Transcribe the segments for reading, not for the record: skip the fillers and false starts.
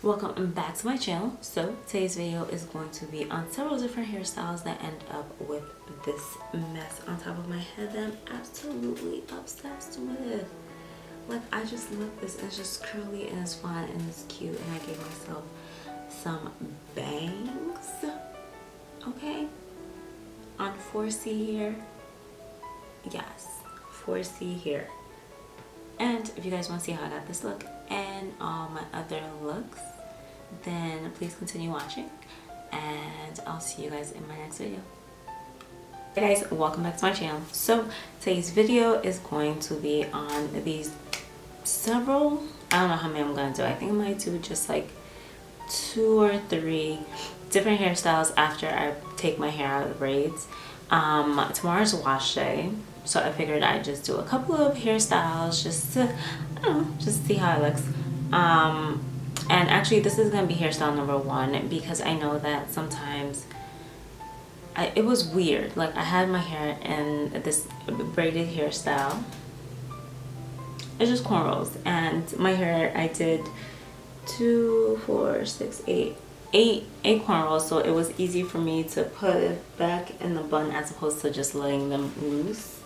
Welcome back to my channel. So today's video is going to be on several different hairstyles that end up with this mess on top of my head that I'm absolutely obsessed with. Like, I just love this, and it's just curly and it's fun and it's cute, and I gave myself some bangs, okay, on 4C here. Yes, 4C here. And if you guys want to see how I got this look and all my other looks, then please continue watching, and I'll see you guys in my next video. Hey guys, welcome back to my channel. So today's video is going to be on these several, I don't know how many I'm going to do. I think I might do just like 2 or 3 different hairstyles after I take my hair out of the braids. Tomorrow's wash day, so I figured I'd just do a couple of hairstyles just to, I don't know, just see how it looks. And actually this is going to be hairstyle number 1 because I know that sometimes it was weird. Like, I had my hair in this braided hairstyle. It's just cornrows, and my hair, I did 2, 4, 6, 8 cornrows, so it was easy for me to put it back in the bun as opposed to just letting them loose.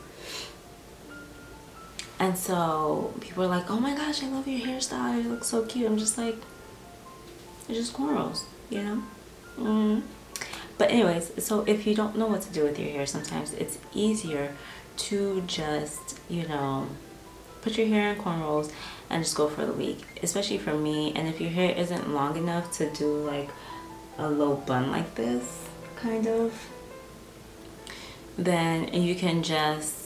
And so people are like, oh my gosh, I love your hairstyle, you look so cute. I'm just like, it's just cornrows, you know? But anyways, so if you don't know what to do with your hair, sometimes it's easier to just, you know, put your hair in cornrows and just go for the week, especially for me. And if your hair isn't long enough to do like a low bun like this, kind of, then you can just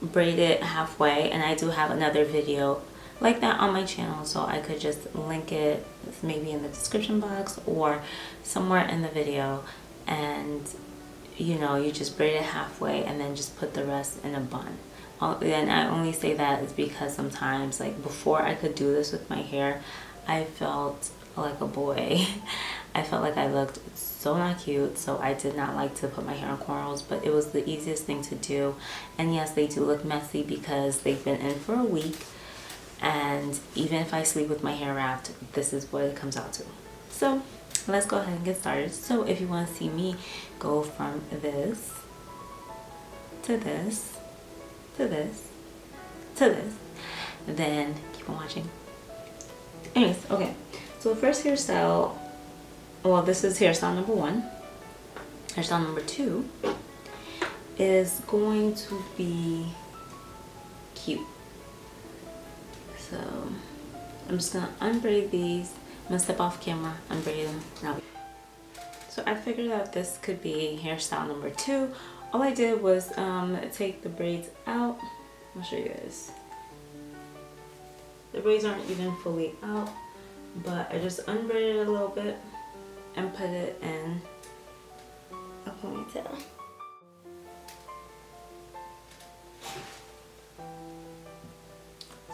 braid it halfway. And I do have another video like that on my channel, so I could just link it maybe in the description box or somewhere in the video, and you know, you just braid it halfway and then just put the rest in a bun. And I only say that is because sometimes, like, before I could do this with my hair, I felt like a boy. I felt like I looked so not cute, so I did not like to put my hair in cornrows, but it was the easiest thing to do. And yes, they do look messy because they've been in for a week, and even if I sleep with my hair wrapped, this is what it comes out to. So let's go ahead and get started. So if you want to see me go from this to this to this to this, then keep on watching. Anyways, okay, so the first hairstyle, well, this is hairstyle number 1. Hairstyle number 2 is going to be cute. So I'm just gonna unbraid these. I'm gonna step off camera, unbraid them now. So I figured out this could be hairstyle number 2. All I did was take the braids out. I'll show you guys. The braids aren't even fully out, but I just unbraided it a little bit and put it in a ponytail.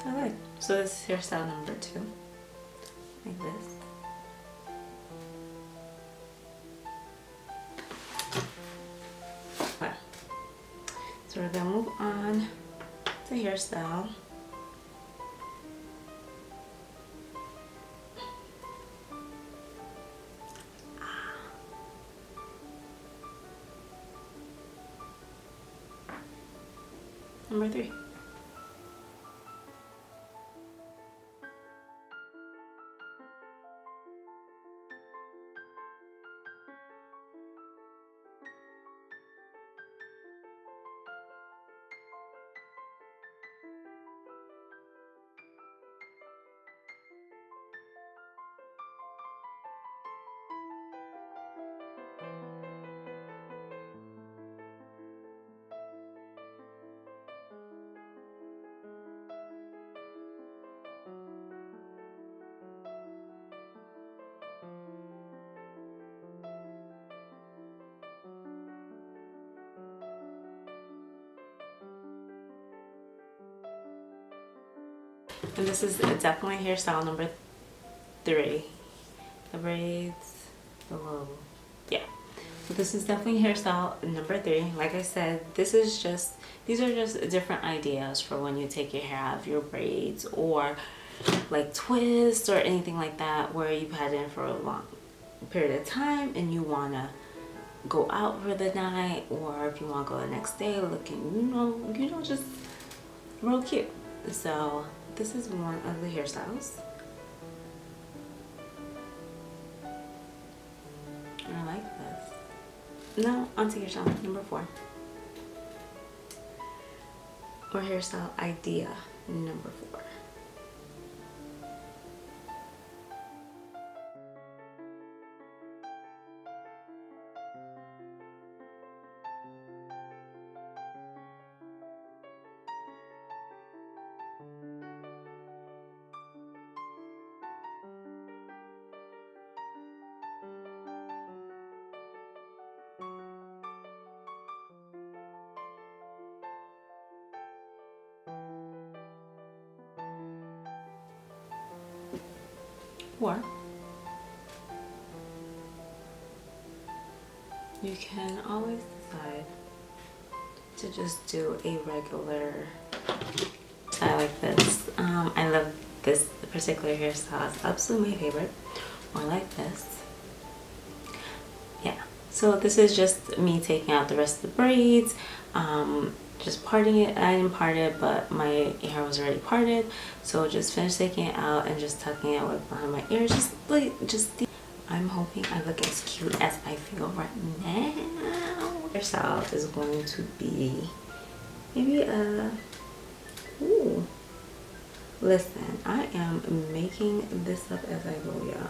I like. So this is hairstyle number 2, like this. Okay. So we're gonna move on to hairstyle number 3. And this is definitely hairstyle number 3. The braids, the low. Yeah. So this is definitely hairstyle number 3. Like I said, these are just different ideas for when you take your hair out of your braids, or like twist or anything like that where you've had it in for a long period of time and you want to go out for the night, or if you want to go the next day looking, just real cute. So this is one of the hairstyles. I like this. Now onto hairstyle number 4, or hairstyle idea number 4. Or you can always decide to just do a regular style like this. I love this particular hairstyle. It's absolutely my favorite. Or like this. Yeah. So this is just me taking out the rest of the braids. Just parting it. I didn't part it, but my hair was already parted. So just finish taking it out and just tucking it like behind my ears. I'm hoping I look as cute as I feel right now. Hairstyle is going to be maybe ooh. Listen, I am making this up as I go, y'all.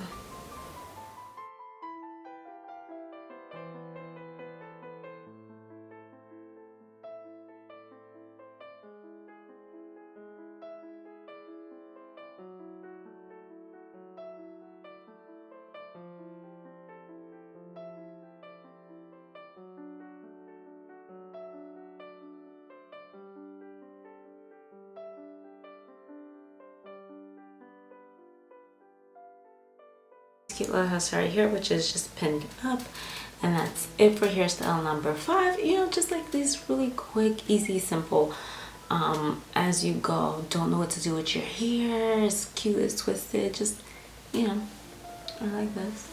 Cute little hairstyle right here, which is just pinned up, and that's it for hairstyle number 5. Just like these really quick, easy, simple, as you go. Don't know what to do with your hair, it's cute, it's twisted, just I like this.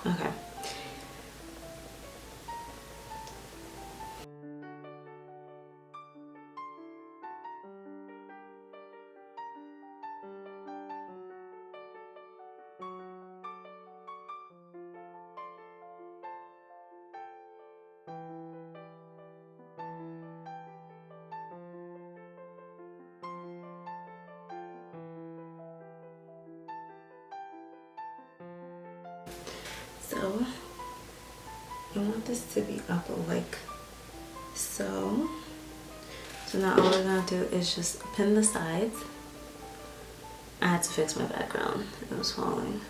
Okay. So you want this to be up like so. So now all we're gonna do is just pin the sides. I had to fix my background, it was falling.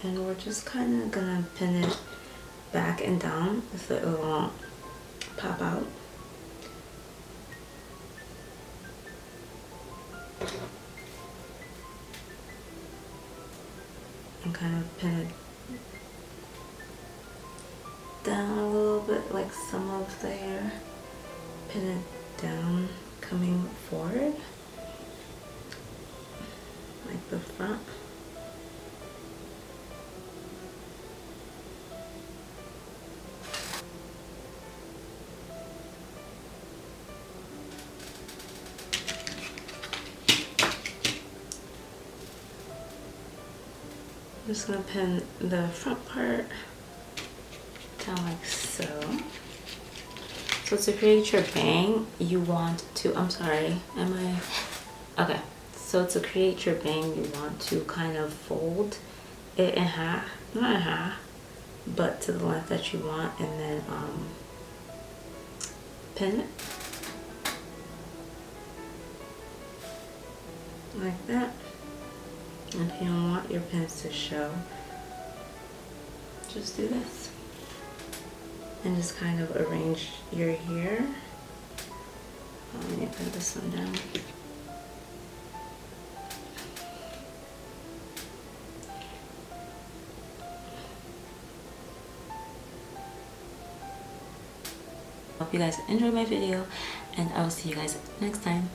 And we're just kind of gonna pin it back and down so it won't pop out. And kind of pin it down a little bit, like some of the hair. Pin it down, coming forward, like the front. I'm just gonna pin the front part down like so. So to create your bang, you want to, okay. So to create your bang, you want to kind of fold it in half, not in half, but to the length that you want, and then pin it like that. And if you don't want your pins to show, just do this. And just kind of arrange your hair. Let me put this one down. Hope you guys enjoyed my video, and I will see you guys next time.